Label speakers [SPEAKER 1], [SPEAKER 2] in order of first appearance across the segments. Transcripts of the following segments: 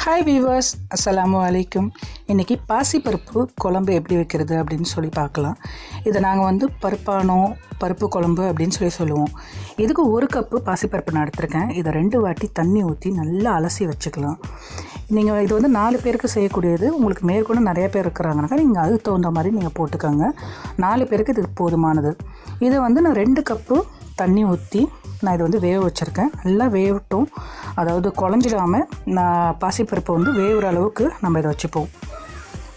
[SPEAKER 1] Hi viewers, அஸ்ஸலாமு அலைக்கும். இன்றைக்கி பாசி பருப்பு குழம்பு எப்படி வைக்கிறது அப்படின்னு சொல்லி பார்க்கலாம். இதை நாங்கள் பருப்பு குழம்பு அப்படின்னு சொல்லுவோம். இதுக்கு 1 கப்பு பாசிப்பருப்பு நான் எடுத்திருக்கேன். இதை 2 வாட்டி தண்ணி ஊற்றி நல்லா அலசி வச்சுக்கலாம். நீங்கள் இது 4 பேருக்கு செய்யக்கூடியது. உங்களுக்கு மேற்கொண்டு நிறைய பேர் இருக்கிறாங்கனாக்கா நீங்கள் அதுக்கு தகுந்த மாதிரி நீங்கள் போட்டுக்கோங்க. 4 பேருக்கு இது போதுமானது. இதை நான் 2 கப்பு தண்ணி ஊற்றி நான் இதை வேக வச்சுருக்கேன். நல்லா வேகட்டும், அதாவது குழஞ்சிடாமல் நான் பாசிப்பருப்பை வேகிற அளவுக்கு நம்ம இதை வச்சுப்போம்.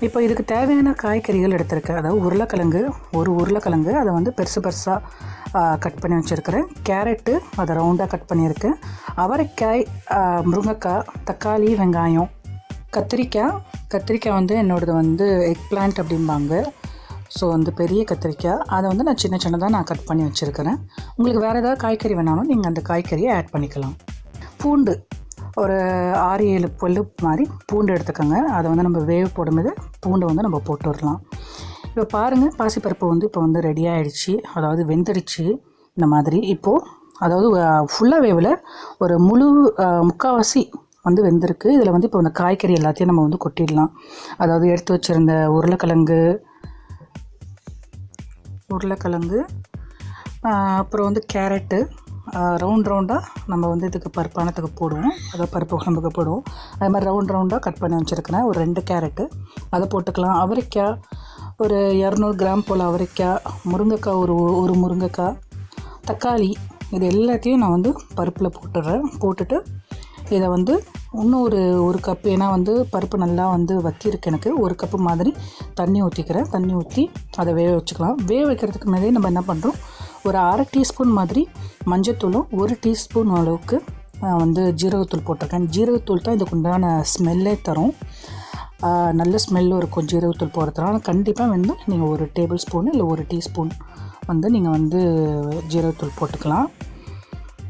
[SPEAKER 1] இப்போ இதுக்கு தேவையான காய்கறிகள் எடுத்திருக்கேன். அதாவது ஒரு உருளைக்கிழங்கு அதை பெருசு பெருசாக கட் பண்ணி வச்சுருக்கிறேன். கேரட்டு அதை ரவுண்டாக கட் பண்ணியிருக்கேன். அவரைக்காய், முருங்கைக்காய், தக்காளி, வெங்காயம், கத்திரிக்காய் என்னோடது எக் பிளான்ட் அப்படிம்பாங்க. ஸோ பெரிய கத்திரிக்காய் அதை நான் சின்னதாக நான் கட் பண்ணி வச்சுருக்கிறேன். உங்களுக்கு வேறு ஏதாவது காய்கறி வேணாலும் நீங்கள் அந்த காய்கறியை ஆட் பண்ணிக்கலாம். பூண்டு ஒரு 6-7 பல்லு மாதிரி பூண்டு எடுத்துக்கோங்க. அதை நம்ம வேக போடும்போது பூண்டை நம்ம போட்டு விடலாம். இப்போ பாருங்கள், பாசிப்பருப்பு இப்போ ரெடி ஆகிடுச்சு, அதாவது வெந்துடுச்சு இந்த மாதிரி. இப்போது அதாவது ஃபுல்லாக வேவில் ஒரு முக்கால்வாசி வெந்திருக்கு. இதில் இப்போ இந்த காய்கறி எல்லாத்தையும் நம்ம கொட்டிடலாம். அதாவது எடுத்து வச்சுருந்த உருளைக்கிழங்கு, அப்புறம் கேரட்டு ரவுண்டாக நம்ம இதுக்கு பருப்பானத்துக்கு போடுவோம், அதாவது பருப்பு குழம்புக்கு போடுவோம். அது மாதிரி ரவுண்டாக கட் பண்ணி வச்சுருக்கிறேன். ஒரு 2 கேரட்டு அதை போட்டுக்கலாம். அவரைக்காய் ஒரு 200 கிராம் போல் அவரைக்காய், முருங்கைக்காய் ஒரு முருங்கைக்காய், தக்காளி, இது எல்லாத்தையும் நான் பருப்பில் போட்டுட்டு இதை இன்னும் ஒரு கப்பு, ஏன்னா பருப்பு நல்லா வத்திருக்கு எனக்கு, 1 கப்பு மாதிரி தண்ணி ஊற்றிக்கிறேன். தண்ணி ஊற்றி அதை வேக வச்சுக்கலாம். வேக வைக்கிறதுக்கு மேலே நம்ம என்ன பண்ணுறோம், ஒரு 1/2 டீஸ்பூன் மாதிரி மஞ்சத்தூளும் 1 டீஸ்பூன் அளவுக்கு ஜீரகத்தூள் போட்டிருக்கேன். ஜீரகத்தூள் தான் இதுக்கு உண்டான ஸ்மெல்லே தரும். நல்ல ஸ்மெல்லும் இருக்கும் ஜீரகத்தூள் போடுறதுனால. கண்டிப்பாக நீங்கள் 1 டேபிள் ஸ்பூன் இல்லை 1 டீஸ்பூன் நீங்கள் ஜீரகத்தூள் போட்டுக்கலாம்.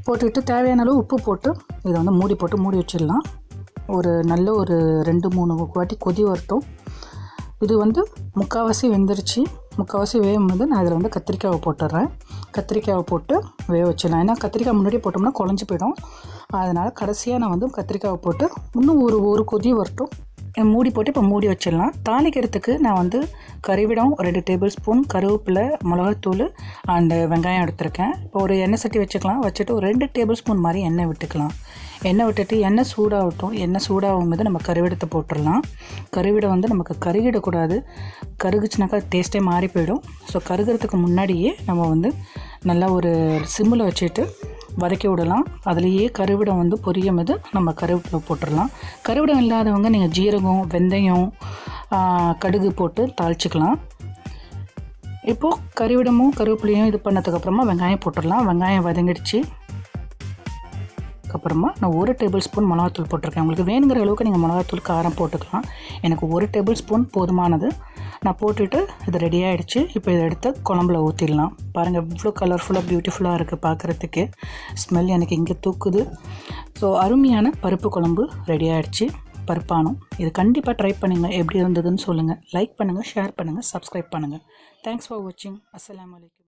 [SPEAKER 1] போட்டுக்கிட்டு தேவையான அளவு உப்பு போட்டு இதை மூடி வச்சிடலாம். ஒரு 2-3 வாட்டி கொதி வரட்டும். இது முக்கால்வாசி வெந்துருச்சு. முக்கால்வாசி வேகும்போது நான் இதில் கத்திரிக்காயை போட்டுடுறேன். கத்திரிக்காயை போட்டு வேக வச்சிடலாம். ஏன்னா கத்திரிக்காய் முன்னாடியே போட்டோம்னா குழஞ்சி போயிடும். அதனால் கடைசியாக நான் கத்திரிக்காயை போட்டு இன்னும் ஒரு கொதி வரட்டும், மூடி போட்டு இப்போ மூடி வச்சிடலாம். தாளிக்கிறதுக்கு நான் கறிவிடம் 2 டேபிள் ஸ்பூன், கருவேப்பிலை, மிளகாத்தூள் அண்டு வெங்காயம் எடுத்திருக்கேன். இப்போ ஒரு எண்ணெய் சட்டி வச்சுக்கலாம். வச்சுட்டு ஒரு 2 டேபிள் ஸ்பூன் மாதிரி எண்ணெய் விட்டுக்கலாம். எண்ணெய் விட்டுட்டு எண்ணெய் சூடாகட்டும். எண்ணெய் சூடாகும் போது நம்ம கருவிடத்தை போட்டுடலாம். கருவிடம் நமக்கு கருகிடக்கூடாது. கருகுச்சுனாக்கா டேஸ்ட்டே மாறி போயிடும். ஸோ கருகிறதுக்கு முன்னாடியே நம்ம நல்லா ஒரு சிம்மில் வச்சுட்டு வதக்கி விடலாம். அதுலேயே கருவிடம் பொரியும் போது நம்ம கருவேப்பிலை போட்டுடலாம். கருவிடம் இல்லாதவங்க நீங்கள் ஜீரகம், வெந்தயம், கடுகு போட்டு தாளிச்சிக்கலாம். இப்போது கருவிடமும் கருவேப்பிலையும் இது பண்ணதுக்கப்புறமா வெங்காயம் போட்டுடலாம். வெங்காயம் வதங்கிடுச்சு. அப்புறமா நான் 1 டேபிள் ஸ்பூன் மிளகாத்தூள் போட்டிருக்கேன். உங்களுக்கு வேணுங்கிற அளவுக்கு நீங்கள் மிளகாத்தூள் காரம் போட்டுக்கலாம். எனக்கு 1 டேபிள் ஸ்பூன் போதுமானது. நான் போட்டுட்டு இது ரெடி ஆகிடுச்சு. இப்போ இதை எடுத்து குழம்புல ஊற்றிடலாம். பாருங்கள், இவ்வளோ கலர்ஃபுல்லாக பியூட்டிஃபுல்லாக இருக்குது பார்க்குறதுக்கு. ஸ்மெல் எனக்கு இங்கே தூக்குது. ஸோ அருமையான பருப்பு குழம்பு ரெடி ஆகிடுச்சு. பருப்பானம் இது கண்டிப்பாக ட்ரை பண்ணுங்கள். எப்படி இருந்ததுன்னு சொல்லுங்கள். லைக் பண்ணுங்கள், ஷேர் பண்ணுங்கள், சப்ஸ்கிரைப் பண்ணுங்கள். தேங்க்ஸ் ஃபார் வாட்சிங். அஸ்ஸலாமு அலைக்கும்.